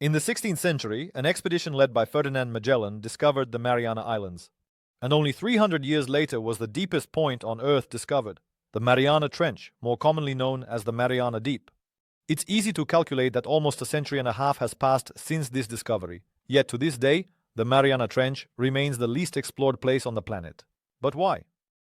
In the 16th century, an expedition led by Ferdinand Magellan discovered the Mariana Islands. And only 300 years later was the deepest point on Earth discovered, the Mariana Trench, more commonly known as the Mariana Deep. It's easy to calculate that almost a century and a half has passed since this discovery. Yet to this day, the Mariana Trench remains the least explored place on the planet. But why?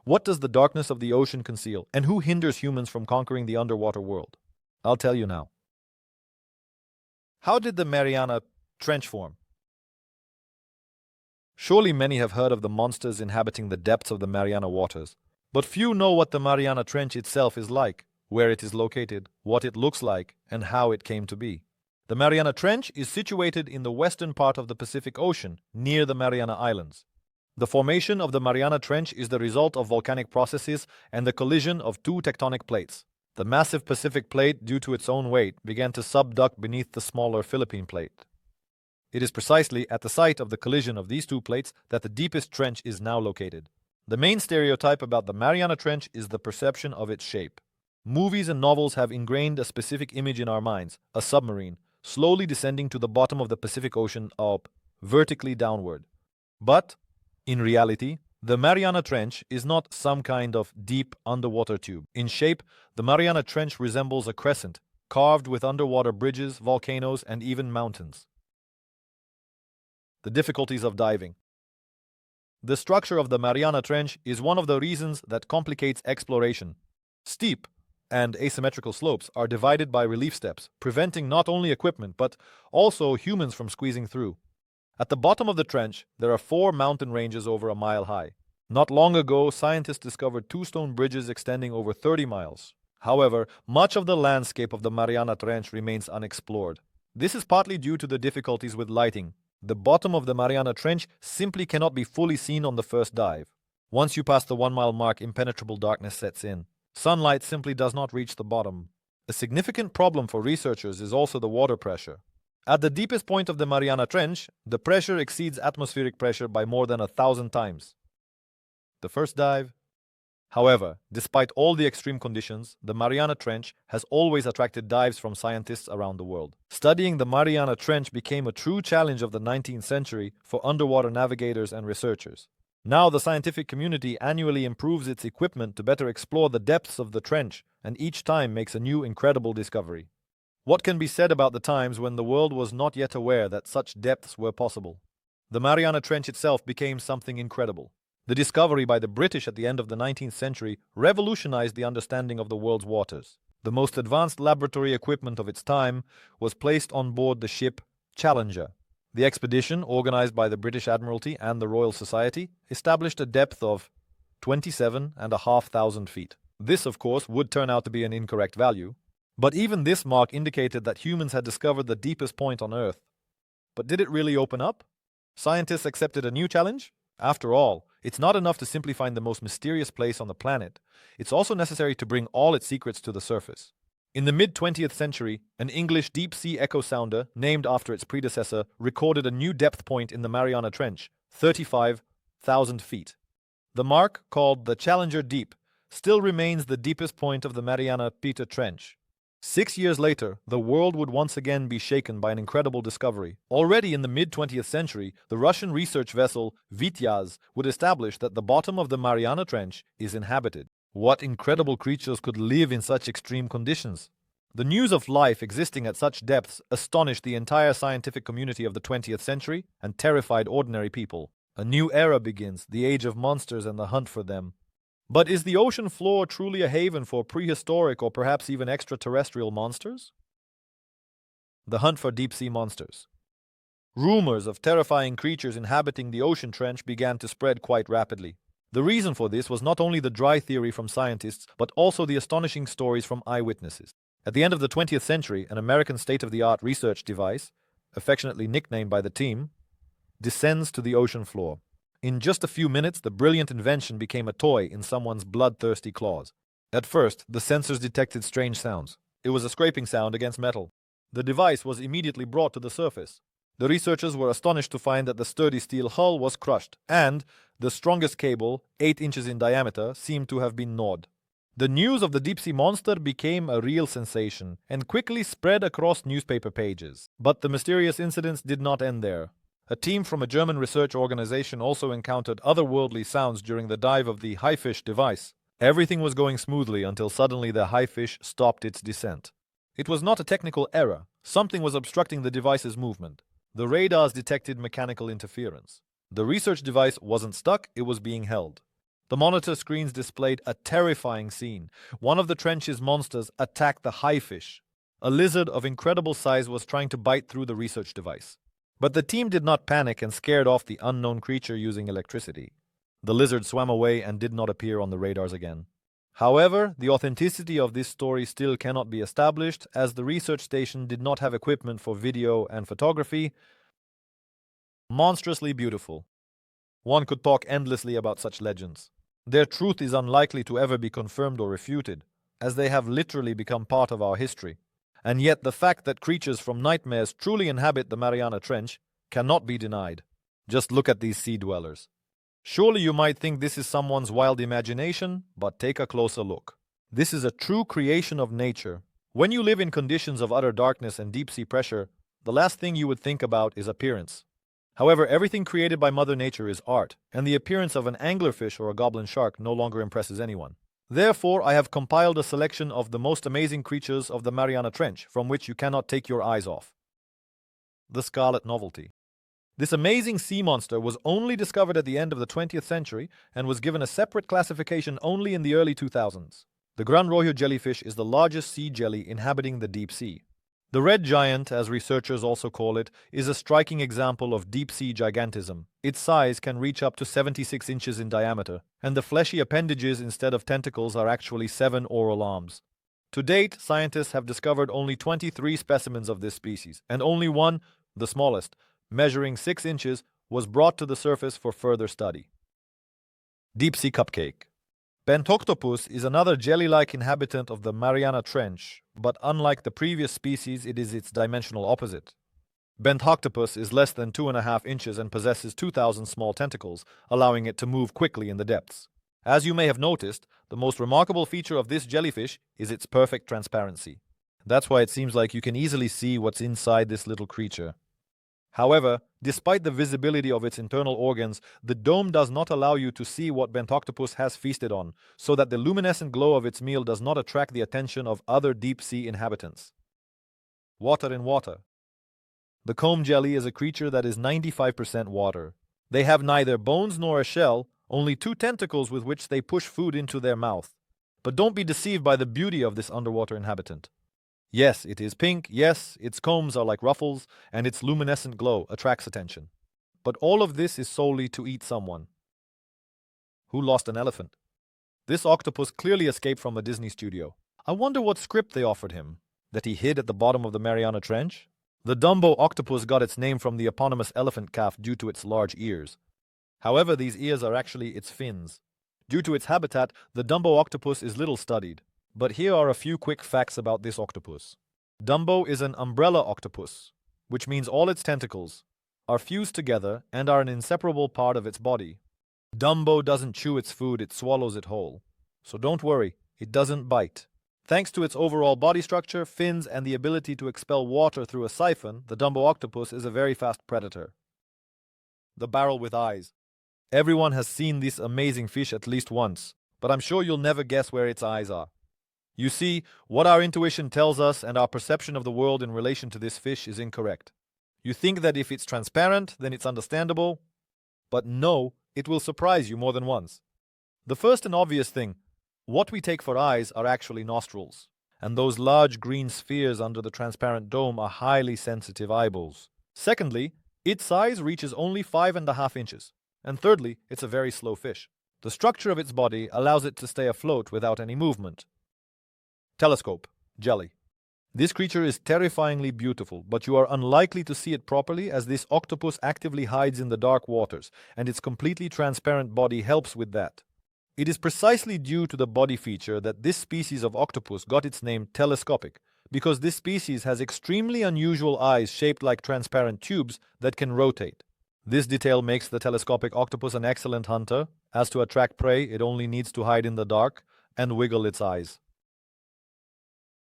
What does the darkness of the ocean conceal, and who hinders humans from conquering the underwater world? I'll tell you now. How did the Mariana Trench form? Surely many have heard of the monsters inhabiting the depths of the Mariana waters, but few know what the Mariana Trench itself is like, where it is located, what it looks like, and how it came to be. The Mariana Trench is situated in the western part of the Pacific Ocean, near the Mariana Islands. The formation of the Mariana Trench is the result of volcanic processes and the collision of two tectonic plates. The massive Pacific plate, due to its own weight, began to subduct beneath the smaller Philippine plate. It is precisely at the site of the collision of these two plates that the deepest trench is now located. The main stereotype about the Mariana Trench is the perception of its shape. Movies and novels have ingrained a specific image in our minds, a submarine, slowly descending to the bottom of the Pacific Ocean up, vertically downward. But, in reality, the Mariana Trench is not some kind of deep underwater tube. In shape, the Mariana Trench resembles a crescent, carved with underwater bridges, volcanoes, and even mountains. The difficulties of diving. The structure of the Mariana Trench is one of the reasons that complicates exploration. Steep and asymmetrical slopes are divided by relief steps, preventing not only equipment but also humans from squeezing through. At the bottom of the trench, there are 4 mountain ranges over a mile high. Not long ago, scientists discovered 2 stone bridges extending over 30 miles. However, much of the landscape of the Mariana Trench remains unexplored. This is partly due to the difficulties with lighting. The bottom of the Mariana Trench simply cannot be fully seen on the first dive. Once you pass the 1-mile mark, impenetrable darkness sets in. Sunlight simply does not reach the bottom. A significant problem for researchers is also the water pressure. At the deepest point of the Mariana Trench, the pressure exceeds atmospheric pressure by more than 1,000 times. The first dive. However, despite all the extreme conditions, the Mariana Trench has always attracted dives from scientists around the world. Studying the Mariana Trench became a true challenge of the 19th century for underwater navigators and researchers. Now the scientific community annually improves its equipment to better explore the depths of the trench, and each time makes a new incredible discovery. What can be said about the times when the world was not yet aware that such depths were possible? The Mariana Trench itself became something incredible. The discovery by the British at the end of the 19th century revolutionized the understanding of the world's waters. The most advanced laboratory equipment of its time was placed on board the ship Challenger. The expedition, organized by the British Admiralty and the Royal Society, established a depth of 27,500 feet. This, of course, would turn out to be an incorrect value, but even this mark indicated that humans had discovered the deepest point on Earth. But did it really open up? Scientists accepted a new challenge? After all, it's not enough to simply find the most mysterious place on the planet. It's also necessary to bring all its secrets to the surface. In the mid-20th century, an English deep-sea echo sounder, named after its predecessor, recorded a new depth point in the Mariana Trench, 35,000 feet. The mark, called the Challenger Deep, still remains the deepest point of the Mariana Trench. 6 years later, the world would once again be shaken by an incredible discovery. Already in the mid-20th century, the Russian research vessel Vityaz would establish that the bottom of the Mariana Trench is inhabited. What incredible creatures could live in such extreme conditions? The news of life existing at such depths astonished the entire scientific community of the 20th century and terrified ordinary people. A new era begins, the age of monsters and the hunt for them. But is the ocean floor truly a haven for prehistoric or perhaps even extraterrestrial monsters? The hunt for deep-sea monsters. Rumors of terrifying creatures inhabiting the ocean trench began to spread quite rapidly. The reason for this was not only the dry theory from scientists, but also the astonishing stories from eyewitnesses. At the end of the 20th century, an American state-of-the-art research device, affectionately nicknamed by the team, descends to the ocean floor. In just a few minutes, the brilliant invention became a toy in someone's bloodthirsty claws. At first, the sensors detected strange sounds. It was a scraping sound against metal. The device was immediately brought to the surface. The researchers were astonished to find that the sturdy steel hull was crushed, and the strongest cable, 8 inches in diameter, seemed to have been gnawed. The news of the deep-sea monster became a real sensation and quickly spread across newspaper pages. But the mysterious incidents did not end there. A team from a German research organization also encountered otherworldly sounds during the dive of the HiFish device. Everything was going smoothly until suddenly the HiFish stopped its descent. It was not a technical error. Something was obstructing the device's movement. The radars detected mechanical interference. The research device wasn't stuck, it was being held. The monitor screens displayed a terrifying scene. One of the trench's monsters attacked the HiFish. A lizard of incredible size was trying to bite through the research device. But the team did not panic and scared off the unknown creature using electricity. The lizard swam away and did not appear on the radars again. However, the authenticity of this story still cannot be established, as the research station did not have equipment for video and photography. Monstrously beautiful. One could talk endlessly about such legends. Their truth is unlikely to ever be confirmed or refuted, as they have literally become part of our history. And yet the fact that creatures from nightmares truly inhabit the Mariana Trench cannot be denied. Just look at these sea dwellers. Surely you might think this is someone's wild imagination, but take a closer look. This is a true creation of nature. When you live in conditions of utter darkness and deep-sea pressure, the last thing you would think about is appearance. However, everything created by Mother Nature is art, and the appearance of an anglerfish or a goblin shark no longer impresses anyone. Therefore, I have compiled a selection of the most amazing creatures of the Mariana Trench, from which you cannot take your eyes off. The Scarlet Novelty. This amazing sea monster was only discovered at the end of the 20th century and was given a separate classification only in the early 2000s. The Gran Rojo jellyfish is the largest sea jelly inhabiting the deep sea. The red giant, as researchers also call it, is a striking example of deep-sea gigantism. Its size can reach up to 76 inches in diameter, and the fleshy appendages instead of tentacles are actually 7 oral arms. To date, scientists have discovered only 23 specimens of this species, and only one, the smallest, measuring 6 inches, was brought to the surface for further study. Deep-sea cupcake. Bent octopus is another jelly-like inhabitant of the Mariana Trench, but unlike the previous species, it is its dimensional opposite. Bent octopus is less than 2.5 inches and possesses 2,000 small tentacles, allowing it to move quickly in the depths. As you may have noticed, the most remarkable feature of this jellyfish is its perfect transparency. That's why it seems like you can easily see what's inside this little creature. However, despite the visibility of its internal organs, the dome does not allow you to see what bent octopus has feasted on, so that the luminescent glow of its meal does not attract the attention of other deep-sea inhabitants. Water in water. The comb jelly is a creature that is 95% water. They have neither bones nor a shell, only 2 tentacles with which they push food into their mouth. But don't be deceived by the beauty of this underwater inhabitant. Yes, it is pink, yes, its combs are like ruffles, and its luminescent glow attracts attention. But all of this is solely to eat someone. Who lost an elephant? This octopus clearly escaped from a Disney studio. I wonder what script they offered him. That he hid at the bottom of the Mariana Trench? The Dumbo octopus got its name from the eponymous elephant calf due to its large ears. However, these ears are actually its fins. Due to its habitat, the Dumbo octopus is little studied. But here are a few quick facts about this octopus. Dumbo is an umbrella octopus, which means all its tentacles are fused together and are an inseparable part of its body. Dumbo doesn't chew its food, it swallows it whole. So don't worry, it doesn't bite. Thanks to its overall body structure, fins, and the ability to expel water through a siphon, the Dumbo octopus is a very fast predator. The barrel with eyes. Everyone has seen this amazing fish at least once, but I'm sure you'll never guess where its eyes are. You see, what our intuition tells us and our perception of the world in relation to this fish is incorrect. You think that if it's transparent, then it's understandable. But no, it will surprise you more than once. The first and obvious thing, what we take for eyes are actually nostrils. And those large green spheres under the transparent dome are highly sensitive eyeballs. Secondly, its size reaches only 5.5 inches. And thirdly, it's a very slow fish. The structure of its body allows it to stay afloat without any movement. Telescope, jelly. This creature is terrifyingly beautiful, but you are unlikely to see it properly as this octopus actively hides in the dark waters, and its completely transparent body helps with that. It is precisely due to the body feature that this species of octopus got its name telescopic, because this species has extremely unusual eyes shaped like transparent tubes that can rotate. This detail makes the telescopic octopus an excellent hunter, as to attract prey it only needs to hide in the dark, and wiggle its eyes.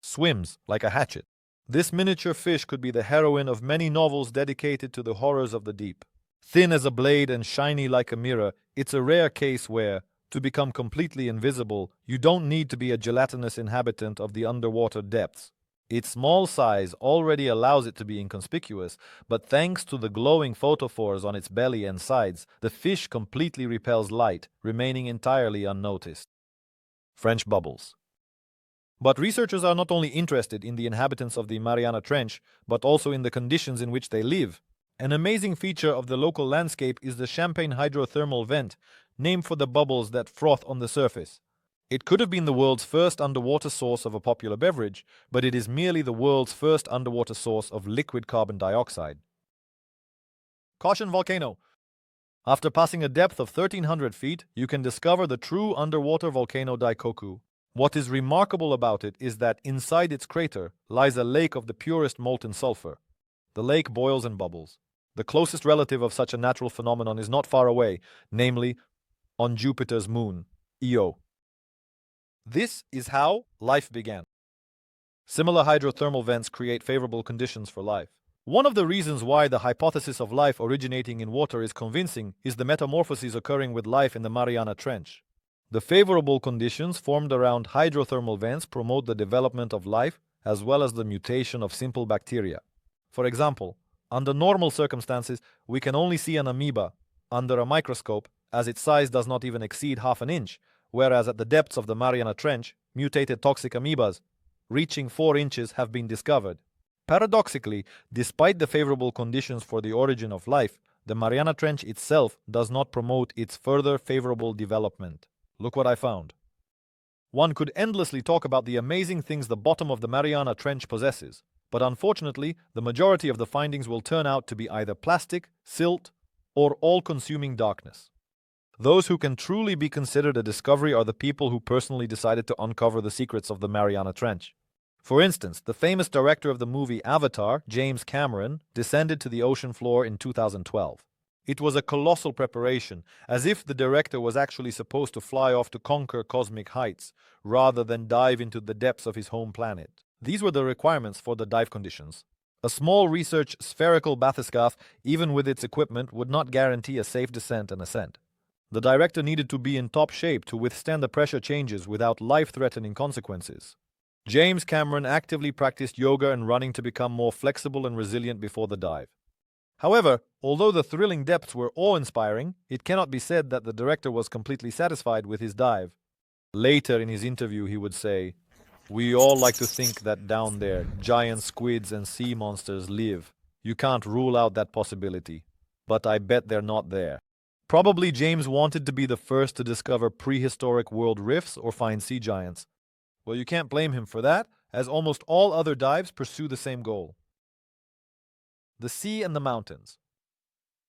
Swims like a hatchet. This miniature fish could be the heroine of many novels dedicated to the horrors of the deep. Thin as a blade and shiny like a mirror, it's a rare case where, to become completely invisible, you don't need to be a gelatinous inhabitant of the underwater depths. Its small size already allows it to be inconspicuous, but thanks to the glowing photophores on its belly and sides, the fish completely repels light, remaining entirely unnoticed. French bubbles. But researchers are not only interested in the inhabitants of the Mariana Trench, but also in the conditions in which they live. An amazing feature of the local landscape is the Champagne hydrothermal vent, named for the bubbles that froth on the surface. It could have been the world's first underwater source of a popular beverage, but it is merely the world's first underwater source of liquid carbon dioxide. Caution volcano. After passing a depth of 1,300 feet, you can discover the true underwater volcano Daikoku. What is remarkable about it is that inside its crater lies a lake of the purest molten sulfur. The lake boils and bubbles. The closest relative of such a natural phenomenon is not far away, namely on Jupiter's moon, Io. This is how life began. Similar hydrothermal vents create favorable conditions for life. One of the reasons why the hypothesis of life originating in water is convincing is the metamorphoses occurring with life in the Mariana Trench. The favorable conditions formed around hydrothermal vents promote the development of life as well as the mutation of simple bacteria. For example, under normal circumstances, we can only see an amoeba under a microscope as its size does not even exceed half an inch, whereas at the depths of the Mariana Trench, mutated toxic amoebas reaching 4 inches have been discovered. Paradoxically, despite the favorable conditions for the origin of life, the Mariana Trench itself does not promote its further favorable development. Look what I found. One could endlessly talk about the amazing things the bottom of the Mariana Trench possesses, but unfortunately, the majority of the findings will turn out to be either plastic, silt, or all-consuming darkness. Those who can truly be considered a discovery are the people who personally decided to uncover the secrets of the Mariana Trench. For instance, the famous director of the movie Avatar, James Cameron, descended to the ocean floor in 2012. It was a colossal preparation, as if the director was actually supposed to fly off to conquer cosmic heights, rather than dive into the depths of his home planet. These were the requirements for the dive conditions. A small research spherical bathyscaphe, even with its equipment, would not guarantee a safe descent and ascent. The director needed to be in top shape to withstand the pressure changes without life-threatening consequences. James Cameron actively practiced yoga and running to become more flexible and resilient before the dive. However, although the thrilling depths were awe-inspiring, it cannot be said that the director was completely satisfied with his dive. Later in his interview, he would say, "We all like to think that down there, giant squids and sea monsters live. You can't rule out that possibility. But I bet they're not there." Probably James wanted to be the first to discover prehistoric world rifts or find sea giants. Well, you can't blame him for that, as almost all other dives pursue the same goal. The sea and the mountains.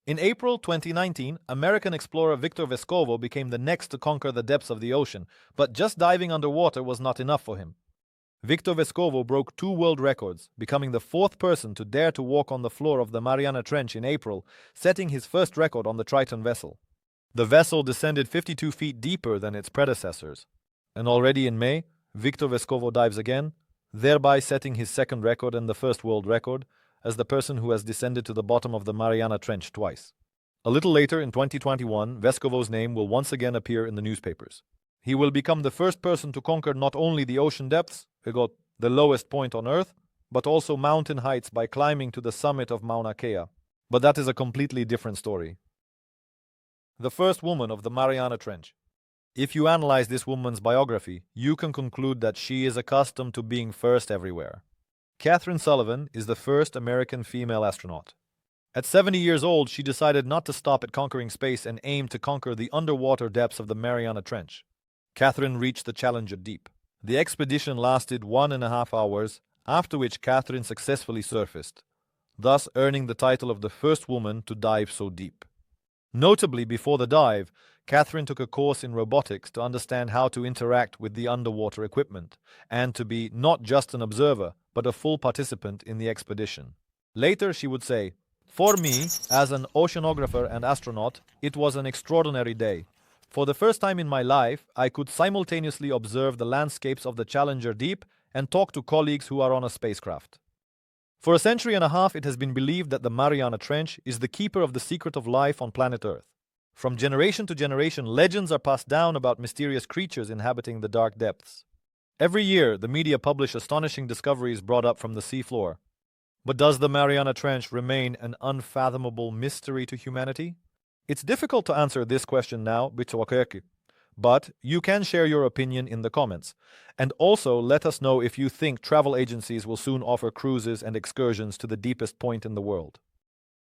In April 2019, American explorer Victor Vescovo became the next to conquer the depths of the ocean, but just diving underwater was not enough for him. Victor Vescovo broke 2 world records, becoming the 4th person to dare to walk on the floor of the Mariana Trench in April, setting his first record on the Triton vessel. The vessel descended 52 feet deeper than its predecessors. And already in May, Victor Vescovo dives again, thereby setting his 2nd record and the 1st world record, as the person who has descended to the bottom of the Mariana Trench twice. A little later, in 2021, Vescovo's name will once again appear in the newspapers. He will become the first person to conquer not only the ocean depths, the lowest point on Earth, but also mountain heights by climbing to the summit of Mauna Kea. But that is a completely different story. The first woman of the Mariana Trench. If you analyze this woman's biography, you can conclude that she is accustomed to being first everywhere. Katherine Sullivan is the first American female astronaut. At 70 years old, she decided not to stop at conquering space and aimed to conquer the underwater depths of the Mariana Trench. Katherine reached the Challenger Deep. The expedition lasted 1.5 hours, after which Katherine successfully surfaced, thus earning the title of the first woman to dive so deep. Notably, before the dive, Katherine took a course in robotics to understand how to interact with the underwater equipment, and to be not just an observer, but a full participant in the expedition. Later, she would say, "For me, as an oceanographer and astronaut, it was an extraordinary day. For the first time in my life, I could simultaneously observe the landscapes of the Challenger Deep and talk to colleagues who are on a spacecraft. For a century and a half, it has been believed that the Mariana Trench is the keeper of the secret of life on planet Earth. From generation to generation, legends are passed down about mysterious creatures inhabiting the dark depths. Every year, the media publish astonishing discoveries brought up from the seafloor. But does the Mariana Trench remain an unfathomable mystery to humanity? It's difficult to answer this question now, but you can share your opinion in the comments. And also let us know if you think travel agencies will soon offer cruises and excursions to the deepest point in the world.